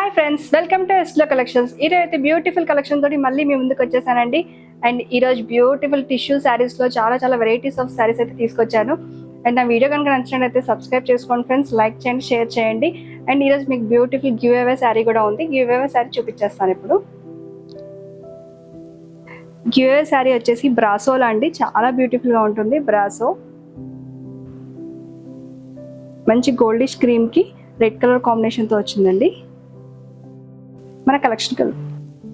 Hi friends, welcome to ఎస్లో collections. ఈరోజు అయితే బ్యూటిఫుల్ కలెక్షన్ తోటి మళ్ళీ మీ ముందుకు వచ్చేసానండి. అండ్ ఈరోజు బ్యూటిఫుల్ టిష్యూ శారీస్లో చాలా వెరైటీస్ ఆఫ్ శారీస్ అయితే తీసుకొచ్చాను. అండ్ నా వీడియో కనుక నచ్చినట్లయితే సబ్స్క్రైబ్ చేసుకోండి ఫ్రెండ్స్, లైక్ చేయండి, షేర్ చేయండి. అండ్ ఈరోజు మీకు బ్యూటిఫుల్ గివ్ అవే శారీ కూడా ఉంది. గివ్ అవే శారీ చూపించేస్తాను ఇప్పుడు. గివ్ అవే శారీ వచ్చేసి బ్రాసోలో అండి, చాలా బ్యూటిఫుల్గా ఉంటుంది. బ్రాసో మంచి గోల్డిష్ క్రీమ్కి రెడ్ కలర్ కాంబినేషన్తో వచ్చిందండి. మన కలెక్షన్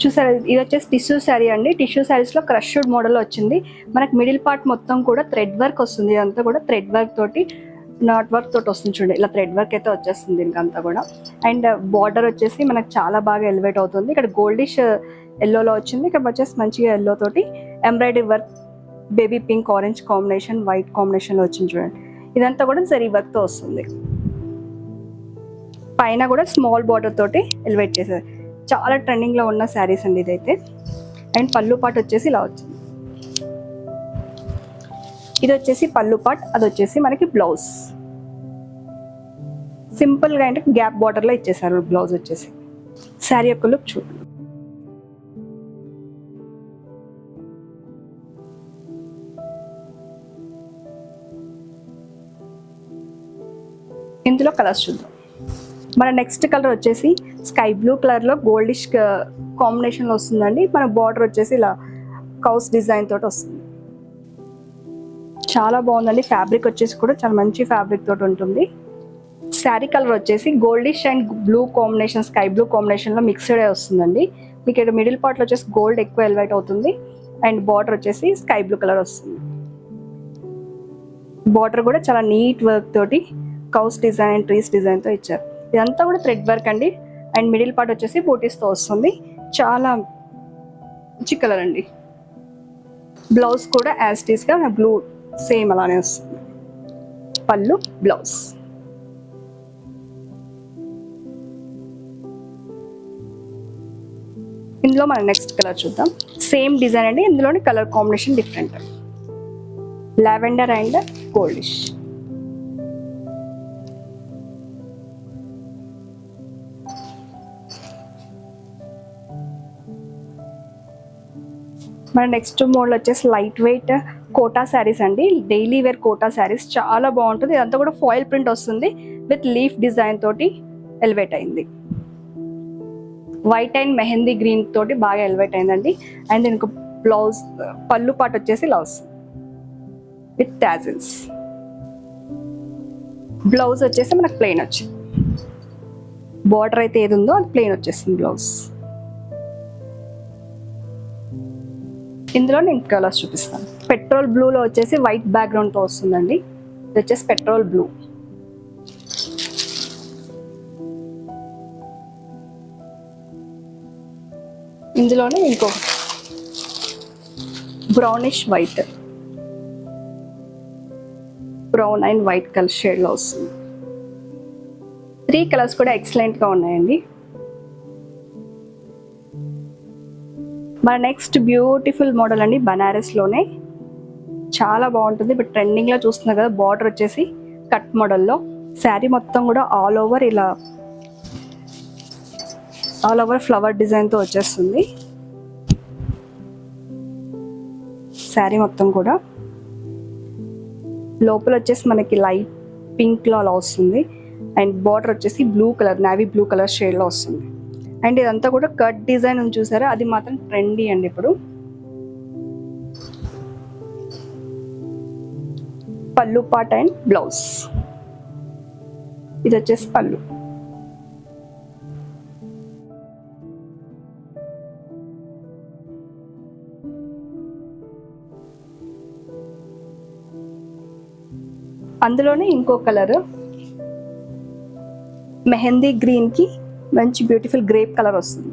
చూసారు, ఇది వచ్చేసి టిష్యూ శారీ అండి. టిష్యూ శారీస్లో క్రష్డ్ మోడల్ వచ్చింది. మనకి మిడిల్ పార్ట్ మొత్తం కూడా థ్రెడ్ వర్క్ వస్తుంది. ఇదంతా కూడా థ్రెడ్ వర్క్ తోటి, నాట్ వర్క్ తోటి వస్తుంది చూడండి. ఇలా థ్రెడ్ వర్క్ అయితే వచ్చేస్తుంది ఇంకంతా కూడా. అండ్ బార్డర్ వచ్చేసి మనకు చాలా బాగా ఎలివేట్ అవుతుంది. ఇక్కడ గోల్డిష్ ఎల్లోలో వచ్చింది. ఇక్కడ వచ్చేసి మంచిగా ఎల్లో తోటి embroidery work, baby pink, orange combination, white కాంబినేషన్లో వచ్చింది చూడండి. ఇదంతా కూడా జరీ వర్క్తో వస్తుంది. పైన కూడా స్మాల్ బార్డర్ తోటి ఎలివేట్ చేశారు. చాలా ట్రెండింగ్లో ఉన్న శారీస్ అండి ఇదైతే. అండ్ పళ్ళు పాట్ వచ్చేసి ఇలా వచ్చింది. ఇది వచ్చేసి పళ్ళు పాట్, అది వచ్చేసి మనకి బ్లౌజ్. సింపుల్గా అంటే గ్యాప్ బార్డర్లో ఇచ్చేసారు బ్లౌజ్ వచ్చేసి. శారీ యొక్క లుక్ చూడండి. ఇందులో కలర్స్ చూద్దాం. మన నెక్స్ట్ కలర్ వచ్చేసి స్కై బ్లూ కలర్లో గోల్డిష్ కాంబినేషన్లో వస్తుందండి. మన బార్డర్ వచ్చేసి ఇలా కౌస్ డిజైన్ తోటి వస్తుంది. చాలా బాగుందండి. ఫ్యాబ్రిక్ వచ్చేసి కూడా చాలా మంచి ఫ్యాబ్రిక్ తోటి ఉంటుంది. శారీ కలర్ వచ్చేసి goldish and blue combination, sky blue కాంబినేషన్లో మిక్స్డ్ వస్తుందండి. మీకు ఇక్కడ మిడిల్ పార్ట్లో వచ్చేసి గోల్డ్ ఎక్కువ ఎలివేట్ అవుతుంది. అండ్ బార్డర్ వచ్చేసి స్కై బ్లూ కలర్ వస్తుంది. బార్డర్ కూడా చాలా నీట్ వర్క్ తోటి కౌస్ డిజైన్ అండ్ ట్రీస్ డిజైన్తో ఇచ్చారు. ఇదంతా కూడా థ్రెడ్ వర్క్ అండి. అండ్ మిడిల్ పార్ట్ వచ్చేసి బూటీస్తో వస్తుంది. చాలా మంచి కలర్ అండి. బ్లౌజ్ కూడా యాజ్ ఇట్ ఈస్గా బ్లూ సేమ్ అలానే వస్తుంది. పళ్ళు, బ్లౌజ్. ఇందులో మనం నెక్స్ట్ కలర్ చూద్దాం. సేమ్ డిజైన్ అండి, ఇందులోని colour combination different. Lavender and goldish. మన నెక్స్ట్ మోడల్ వచ్చేసి లైట్ వెయిట్ కోటా శారీస్ అండి. డైలీ వేర్ కోటా శారీస్ చాలా బాగుంటుంది. ఇదంతా కూడా ఫాయిల్ ప్రింట్ వస్తుంది విత్ లీఫ్ డిజైన్ తోటి ఎలివేట్ అయింది. వైట్ అండ్ మెహందీ గ్రీన్ తోటి బాగా ఎలివేట్ అయిందండి. అండ్ దీనికి బ్లౌజ్, పళ్ళు పాట్ వచ్చేసి లవ్స్ విత్ టాజిల్స్. బ్లౌజ్ వచ్చేసి మనకు ప్లెయిన్ వచ్చింది. బార్డర్ అయితే ఏది ఉందో అది ప్లెయిన్ వచ్చేసింది బ్లౌజ్. ఇందులో నేను కలర్స్ చూపిస్తాను. పెట్రోల్ బ్లూలో వచ్చేసి వైట్ బ్యాక్గ్రౌండ్తో వస్తుందండి. ఇది వచ్చేసి పెట్రోల్ బ్లూ. ఇందులోనే ఇంకో brownish white, brown and white colour షేడ్లో వస్తుంది. 3 కలర్స్ కూడా ఎక్సలెంట్గా ఉన్నాయండి. మన నెక్స్ట్ బ్యూటిఫుల్ మోడల్ అండి, బనారస్లోనే చాలా బాగుంటుంది. బట్ ట్రెండింగ్లో చూస్తున్నారు కదా. బార్డర్ వచ్చేసి కట్ మోడల్లో. శారీ మొత్తం కూడా ఆల్ ఓవర్ ఇలా ఫ్లవర్ డిజైన్తో వచ్చేస్తుంది. శారీ మొత్తం కూడా లోపల వచ్చేసి మనకి లైట్ పింక్లో అలా వస్తుంది. అండ్ బార్డర్ వచ్చేసి blue colour, navy blue colour షేడ్లో వస్తుంది. అండ్ ఇదంతా కూడా కట్ డిజైన్ ఉంది చూసారా, అది మాత్రం ట్రెండీ అండి ఇప్పుడు. పళ్ళు పాట్ అండ్ బ్లౌజ్. ఇది వచ్చేసి పళ్ళు. అందులోనే ఇంకో కలర్ మెహందీ గ్రీన్ కి మంచి బ్యూటిఫుల్ గ్రేప్ కలర్ వస్తుంది.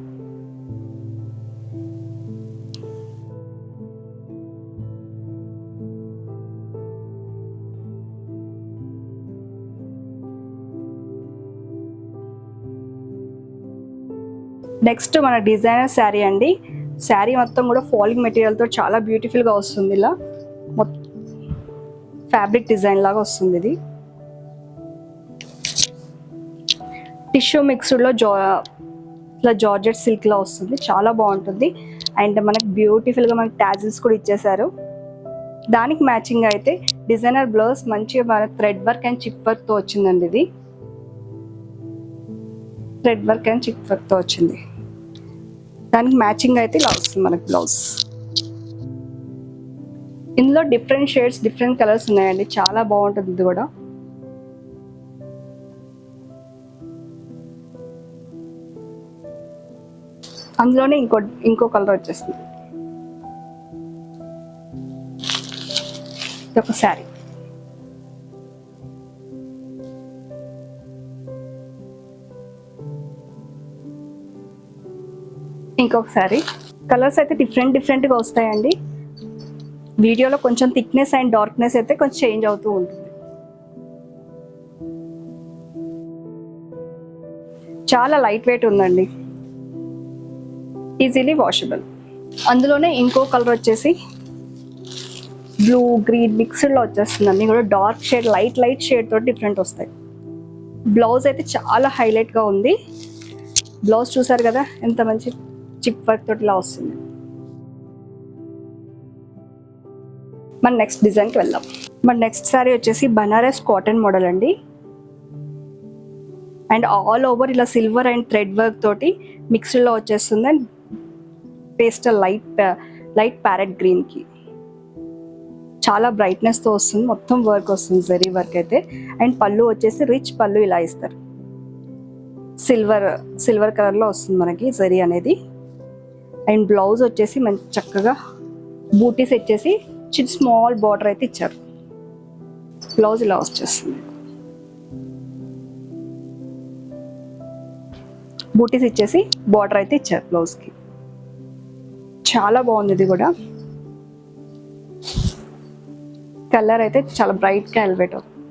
నెక్స్ట్ మన డిజైనర్ శారీ అండి. శారీ మొత్తం కూడా ఫాలింగ్ మెటీరియల్తో చాలా బ్యూటిఫుల్గా వస్తుంది. ఇలా ఫ్యాబ్రిక్ డిజైన్ లాగా వస్తుంది. ఇది టిష్యూ మిక్స్డ్లో ఇట్లా జార్జెట్ సిల్క్ లా వస్తుంది, చాలా బాగుంటుంది. అండ్ మనకి బ్యూటిఫుల్ గా మనకి టాజిల్స్ కూడా ఇచ్చేసారు. దానికి మ్యాచింగ్ అయితే డిజైనర్ బ్లౌజ్ మంచిగా మన thread work and chip work తో వచ్చిందండి. ఇది thread work and chip work తో వచ్చింది. దానికి మ్యాచింగ్ అయితే ఇలా వస్తుంది మనకి బ్లౌజ్. ఇందులో డిఫరెంట్ షేడ్స్, డిఫరెంట్ కలర్స్ ఉన్నాయండి, చాలా బాగుంటుంది ఇది కూడా. అందులోనే ఇంకో కలర్ వచ్చేస్తుంది. ఇది ఒక శారీ. ఇంకొక శారీ. కలర్స్ అయితే డిఫరెంట్ గా వస్తాయండి. వీడియోలో కొంచెం థిక్నెస్ అండ్ డార్క్నెస్ అయితే కొంచెం చేంజ్ అవుతూ ఉంటుంది. చాలా లైట్ వెయిట్ ఉందండి, ఈజీలీ వాషబుల్. అందులోనే ఇంకో కలర్ వచ్చేసి బ్లూ గ్రీన్ మిక్స్డ్ లో వచ్చేస్తుంది. అన్ని కూడా డార్క్ షేడ్, లైట్ షేడ్ తోటి డిఫరెంట్ వస్తాయి. బ్లౌజ్ అయితే చాలా హైలైట్ గా ఉంది. బ్లౌజ్ చూసారు కదా ఎంత మంచి చిప్ వర్క్ తోటి ఇలా వస్తుంది. మన నెక్స్ట్ డిజైన్కి వెళ్దాం. మన నెక్స్ట్ శారీ వచ్చేసి బనారస్ కాటన్ మోడల్ అండి. అండ్ ఆల్ ఓవర్ ఇలా సిల్వర్ అండ్ థ్రెడ్ వర్క్ తోటి మిక్స్డ్ లో వచ్చేస్తుంది. And pastel light parrot green కి చాలా బ్రైట్నెస్ తో వస్తుంది. మొత్తం వర్క్ వస్తుంది, జరీ వర్క్ అయితే. అండ్ పళ్ళు వచ్చేసి రిచ్ పళ్ళు ఇలా ఇస్తారు. సిల్వర్ కలర్ లో వస్తుంది మనకి జరీ అనేది. అండ్ బ్లౌజ్ వచ్చేసి మంచి చక్కగా బూటీస్ వచ్చేసి చిన్న స్మాల్ బార్డర్ అయితే ఇచ్చారు. బ్లౌజ్ ఇలా వచ్చేస్తుంది, బూటీస్ ఇచ్చేసి బార్డర్ అయితే ఇచ్చారు బ్లౌజ్ కి. చాలా బాగుంది ఇది కూడా. కలర్ అయితే చాలా బ్రైట్ గా ఎలివేట్ అవుతుంది,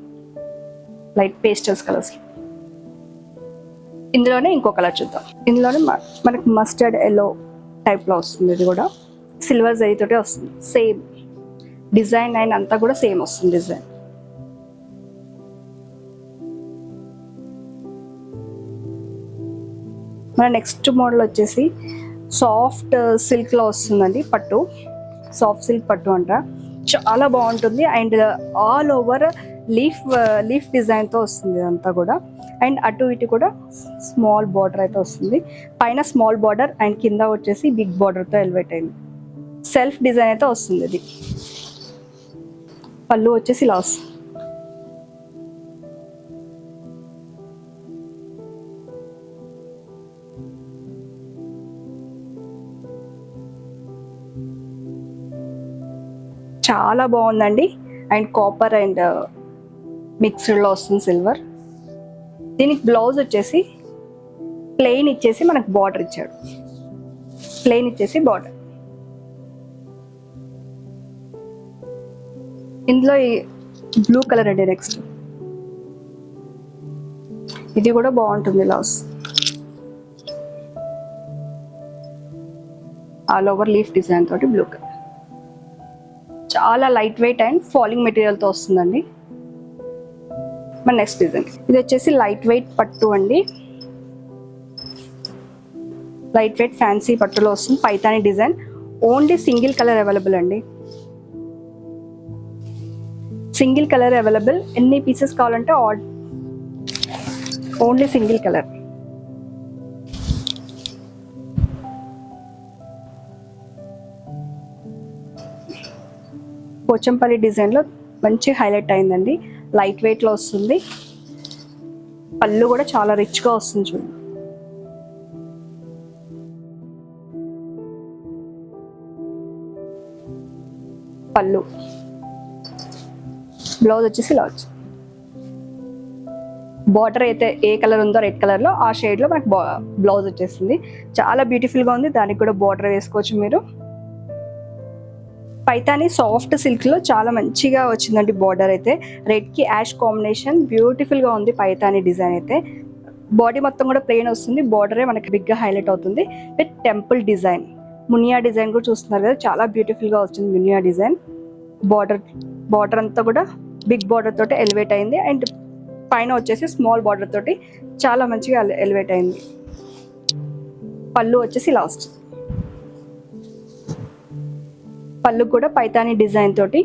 లైట్ పేస్టల్స్ కలర్స్. ఇందులోనే ఇంకో కలర్ చూద్దాం. ఇందులోనే మనకి మస్టర్డ్ ఎల్లో టైప్ లో వస్తుంది. ఇది కూడా సిల్వర్ జరీ తోటే వస్తుంది. సేమ్ డిజైన్ అండ్ అంతా కూడా సేమ్ వస్తుంది డిజైన్. మన నెక్స్ట్ మోడల్ వచ్చేసి సాఫ్ట్ సిల్క్ లో వస్తుందండి. పట్టు, సాఫ్ట్ సిల్క్ పట్టు అంట, చాలా బాగుంటుంది. And all over leaf design తో వస్తుంది ఇదంతా కూడా. అండ్ అటు ఇటు కూడా స్మాల్ బార్డర్ అయితే వస్తుంది. పైన స్మాల్ బార్డర్ అండ్ కింద వచ్చేసి బిగ్ బార్డర్ తో ఎలివేట్ అయింది. సెల్ఫ్ డిజైన్ అయితే వస్తుంది ఇది. పళ్ళు వచ్చేసి ఇలా వస్తుంది. చాలా బాగుందండి. అండ్ కాపర్ అండ్ మిక్స్డ్ లో వస్తుంది సిల్వర్. దీనికి బ్లౌజ్ వచ్చేసి ప్లెయిన్ ఇచ్చేసి మనకు బార్డర్ ఇచ్చాడు. ప్లెయిన్ ఇచ్చేసి బార్డర్. ఇందులో ఈ బ్లూ కలర్ అండి నెక్స్ట్. ఇది కూడా బాగుంటుంది. లాస్ ఆల్ ఓవర్ లీఫ్ డిజైన్ తోటి బ్లూ కలర్. చాలా light weight and falling material తో వస్తుందండి. మన నెక్స్ట్ డిజైన్ ఇది వచ్చేసి లైట్ వెయిట్ పట్టు అండి. లైట్ వెయిట్ ఫ్యాన్సీ పట్టులో వస్తుంది. Paithani design. Only single colour available అండి. Single colour available. ఎన్ని పీసెస్ కావాలంటే only single colour. Pochampally design లో మంచి హైలైట్ అయిందండి. లైట్ వెయిట్ లో వస్తుంది. పళ్ళు కూడా చాలా రిచ్ గా వస్తుంది చూడండి. పళ్ళు, బ్లౌజ్ వచ్చేసి ఇలా వచ్చింది. బార్డర్ అయితే ఏ కలర్ ఉందో రెడ్ కలర్ లో ఆ షేడ్ లో మనకు బ్లౌజ్ వచ్చేసింది. చాలా బ్యూటిఫుల్ గా ఉంది. దానికి కూడా బార్డర్ వేసుకోవచ్చు మీరు. పైతాని సాఫ్ట్ సిల్క్ లో చాలా మంచిగా వచ్చిందండి బార్డర్ అయితే. రెడ్ కి యాష్ కాంబినేషన్ బ్యూటిఫుల్ గా ఉంది పైతాని డిజైన్ అయితే. బాడీ మొత్తం కూడా ప్లెయిన్ వస్తుంది. బార్డరే మనకి బిగ్ గా హైలైట్ అవుతుంది with temple design. Muniya design కూడా చూస్తున్నారు కదా, చాలా బ్యూటిఫుల్ గా వచ్చింది మునియా డిజైన్. బార్డర్ అంతా కూడా బిగ్ బార్డర్ తోటి ఎలివేట్ అయింది. అండ్ పైన వచ్చేసి స్మాల్ బార్డర్ తోటి చాలా మంచిగా ఎలివేట్ అయింది. పళ్ళు వచ్చేసి ఇలా వస్తుంది. పళ్ళు కూడా పైతాని డిజైన్ తోటి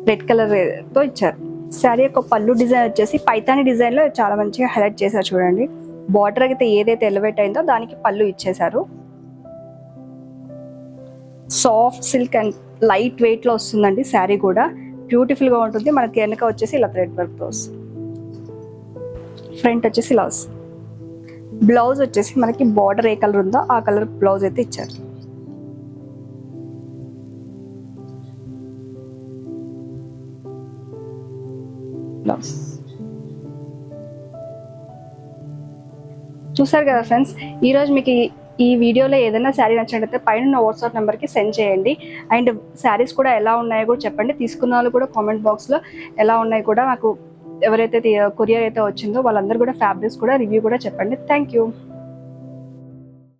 రెడ్ కలర్ తో ఇచ్చారు. శారీ యొక్క పళ్ళు డిజైన్ వచ్చేసి పైతాని డిజైన్ లో చాలా మంచిగా హైలైట్ చేశారు చూడండి. బార్డర్ అయితే ఏదైతే ఎలివేట్ అయిందో దానికి పళ్ళు ఇచ్చేసారు. Soft silk and light weight లో వస్తుందండి. శారీ కూడా బ్యూటిఫుల్ గా ఉంటుంది. మనకి వెనక వచ్చేసి ఇలా థ్రెడ్ వర్క్ తో వస్తుంది. ఫ్రంట్ వచ్చేసి ఇలా వస్తుంది. బ్లౌజ్ వచ్చేసి మనకి బార్డర్ ఏ కలర్ ఉందో ఆ కలర్ బ్లౌజ్ అయితే ఇచ్చారు. బ్లౌజ్ చూసారు కదా ఫ్రెండ్స్. ఈరోజు మీకు ఈ వీడియోలో ఏదైనా శారీ నచ్చినట్లయితే పైన వాట్సాప్ నెంబర్కి సెండ్ చేయండి. అండ్ శారీస్ కూడా ఎలా ఉన్నాయో కూడా చెప్పండి. తీసుకున్న వాళ్ళు కూడా కామెంట్ బాక్స్లో ఎలా ఉన్నాయో కూడా నాకు ఎవరైతే కొరియర్ అయితే వచ్చిందో వాళ్ళందరూ కూడా ఫ్యాబ్రిక్స్ కూడా రివ్యూ కూడా చెప్పండి. Thank you.